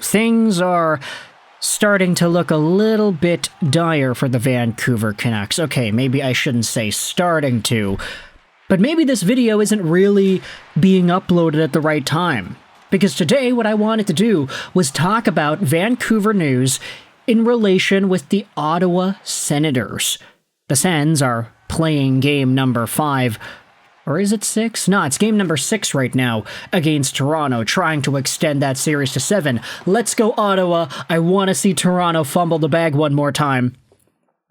Things are starting to look a little bit dire for the Vancouver Canucks. Okay, maybe I shouldn't say starting to, but maybe this video isn't really being uploaded at the right time. Because today what I wanted to do was talk about Vancouver news in relation with the Ottawa Senators. The Sens are playing game number 5, or is it 6? No, it's game number 6 right now against Toronto, trying to extend that series to 7. Let's go, Ottawa. I want to see Toronto fumble the bag one more time.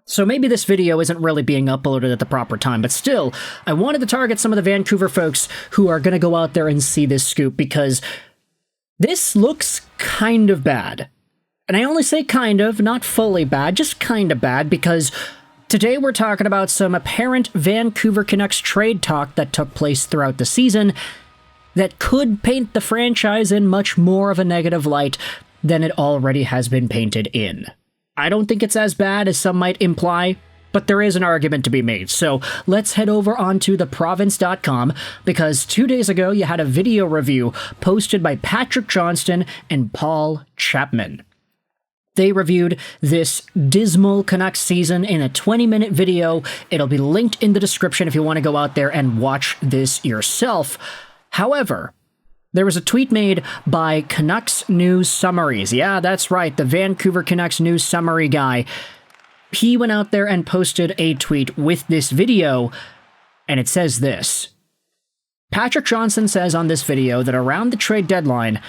So maybe this video isn't really being uploaded at the proper time, but still, I wanted to target some of the Vancouver folks who are going to go out there and see this scoop, because this looks kind of bad. And I only say kind of, not fully bad, just kind of bad, because today we're talking about some apparent Vancouver Canucks trade talk that took place throughout the season that could paint the franchise in much more of a negative light than it already has been painted in. I don't think it's as bad as some might imply, but there is an argument to be made. So let's head over onto theprovince.com, because 2 days ago you had a video review posted by Patrick Johnston and Paul Chapman. They reviewed this dismal Canucks season in a 20-minute video. It'll be linked in the description if you want to go out there and watch this yourself. However, there was a tweet made by Canucks News Summaries. Yeah, that's right, the Vancouver Canucks News Summary guy. He went out there and posted a tweet with this video, and it says this. Patrick Johnson says on this video that around the trade deadline,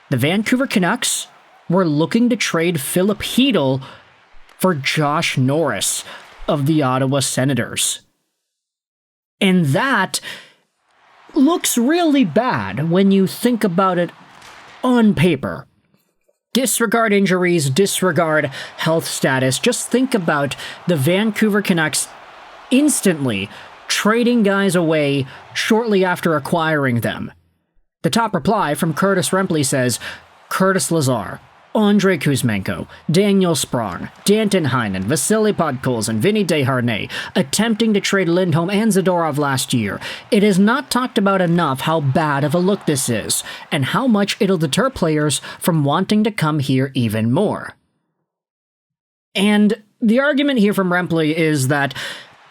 the Vancouver Canucks were looking to trade Filip Chytil for Josh Norris of the Ottawa Senators. And that looks really bad when you think about it on paper. Disregard injuries, disregard health status. Just think about the Vancouver Canucks instantly trading guys away shortly after acquiring them. The top reply from Curtis Rempley says, Curtis Lazar, Andrei Kuzmenko, Daniel Sprong, Danton Heinen, Vasily Podkolzin, Vinny Desharnais, attempting to trade Lindholm and Zadorov last year. It is not talked about enough how bad of a look this is, and how much it'll deter players from wanting to come here even more. And the argument here from Rempley is that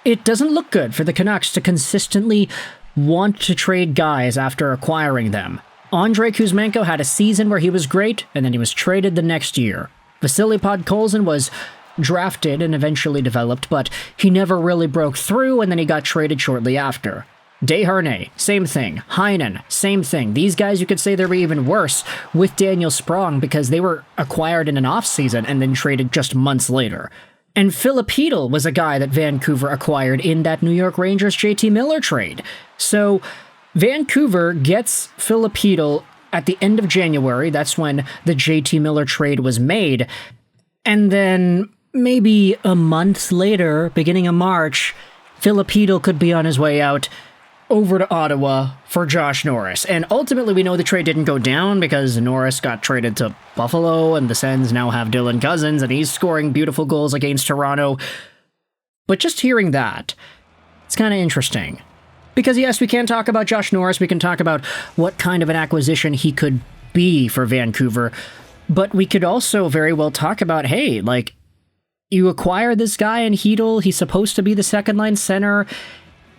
it doesn't look good for the Canucks to consistently want to trade guys after acquiring them. Andrei Kuzmenko had a season where he was great, and then he was traded the next year. Vasily Podkolzin was drafted and eventually developed, but he never really broke through, and then he got traded shortly after. Desharnais, same thing. Heinen, same thing. These guys, you could say they were even worse with Daniel Sprong because they were acquired in an offseason and then traded just months later. And Filip Chytil was a guy that Vancouver acquired in that New York Rangers JT Miller trade. So Vancouver gets Filip Chytil at the end of January. That's when the JT Miller trade was made. And then maybe a month later, beginning of March, Filip Chytil could be on his way out over to Ottawa for Josh Norris. And ultimately, we know the trade didn't go down because Norris got traded to Buffalo, and the Sens now have Dylan Cousins, and he's scoring beautiful goals against Toronto. But just hearing that, it's kind of interesting. Because yes, we can talk about Josh Norris, we can talk about what kind of an acquisition he could be for Vancouver, but we could also very well talk about, hey, like, you acquire this guy in Chytil, he's supposed to be the second-line center,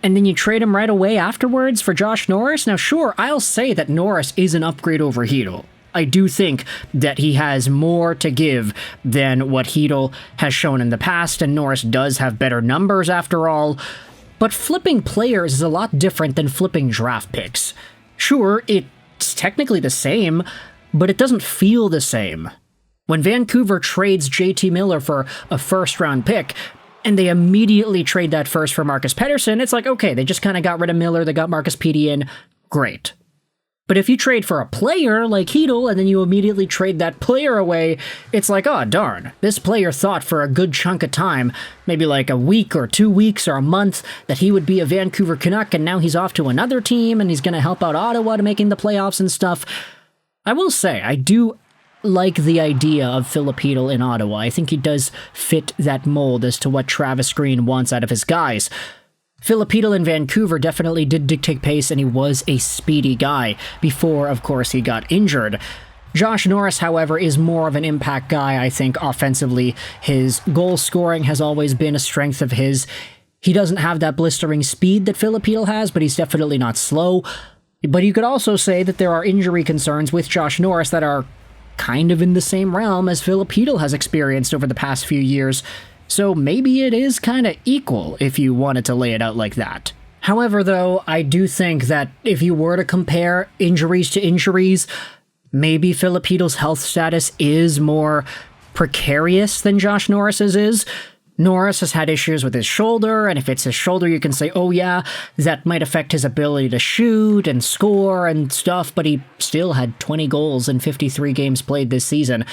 and then you trade him right away afterwards for Josh Norris? Now sure, I'll say that Norris is an upgrade over Chytil. I do think that he has more to give than what Chytil has shown in the past, and Norris does have better numbers after all. But flipping players is a lot different than flipping draft picks. Sure, it's technically the same, but it doesn't feel the same. When Vancouver trades JT Miller for a first-round pick, and they immediately trade that first for Marcus Pettersson, it's like, okay, they just kind of got rid of Miller, they got Marcus Petey in, great. But if you trade for a player like Chytil, and then you immediately trade that player away, it's like, oh, darn, this player thought for a good chunk of time, maybe like a week or 2 weeks or a month, that he would be a Vancouver Canuck, and now he's off to another team, and he's going to help out Ottawa to making the playoffs and stuff. I will say, I do like the idea of Filip Chytil in Ottawa. I think he does fit that mold as to what Travis Green wants out of his guys. Filip Chytil in Vancouver definitely did dictate pace, and he was a speedy guy before, of course, he got injured. Josh Norris, however, is more of an impact guy, I think, offensively. His goal scoring has always been a strength of his. He doesn't have that blistering speed that Filip Chytil has, but he's definitely not slow. But you could also say that there are injury concerns with Josh Norris that are kind of in the same realm as Filip Chytil has experienced over the past few years. So maybe it is kind of equal if you wanted to lay it out like that. However, though, I do think that if you were to compare injuries to injuries, maybe Filip Chytil's health status is more precarious than Josh Norris's is. Norris has had issues with his shoulder, and if it's his shoulder, you can say, oh yeah, that might affect his ability to shoot and score and stuff, but he still had 20 goals in 53 games played this season.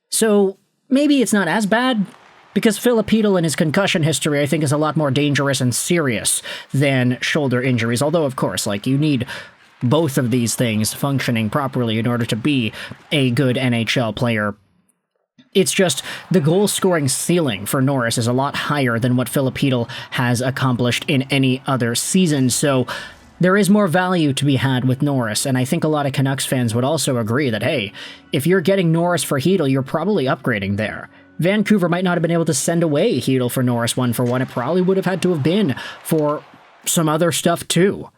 So maybe it's not as bad, because Filip Chytil and his concussion history, I think, is a lot more dangerous and serious than shoulder injuries, although, of course, you need both of these things functioning properly in order to be a good NHL player. It's just the goal-scoring ceiling for Norris is a lot higher than what Filip Chytil has accomplished in any other season, so there is more value to be had with Norris, and I think a lot of Canucks fans would also agree that, hey, if you're getting Norris for Chytil, you're probably upgrading there. Vancouver might not have been able to send away Chytil for Norris 1-for-1. It probably would have had to have been for some other stuff too.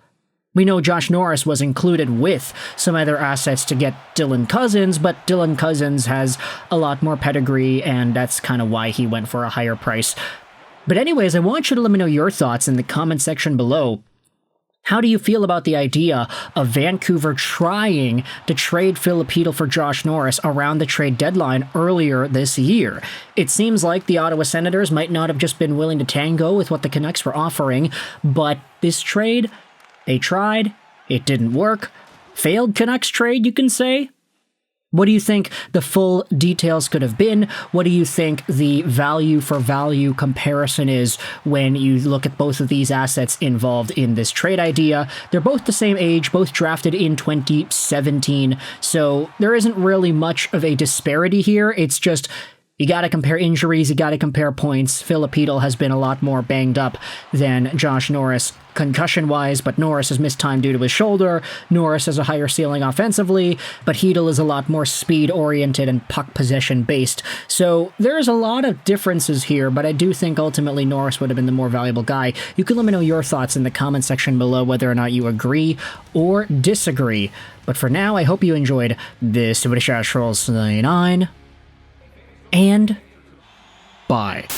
We know Josh Norris was included with some other assets to get Dylan Cozens, but Dylan Cozens has a lot more pedigree, and that's kind of why he went for a higher price. But anyways, I want you to let me know your thoughts in the comment section below. How do you feel about the idea of Vancouver trying to trade Filip Chytil for Josh Norris around the trade deadline earlier this year? It seems like the Ottawa Senators might not have just been willing to tango with what the Canucks were offering, but this trade, they tried, it didn't work. Failed Canucks trade, you can say? What do you think the full details could have been? What do you think the value for value comparison is when you look at both of these assets involved in this trade idea? They're both the same age, both drafted in 2017, so there isn't really much of a disparity here. It's just, you gotta compare injuries, you gotta compare points. Filip Chytil has been a lot more banged up than Josh Norris concussion-wise, but Norris has missed time due to his shoulder. Norris has a higher ceiling offensively, but Chytil is a lot more speed-oriented and puck possession-based. So there's a lot of differences here, but I do think ultimately Norris would have been the more valuable guy. You can let me know your thoughts in the comment section below, whether or not you agree or disagree. But for now, I hope you enjoyed this British Ash Rolls 99. And bye.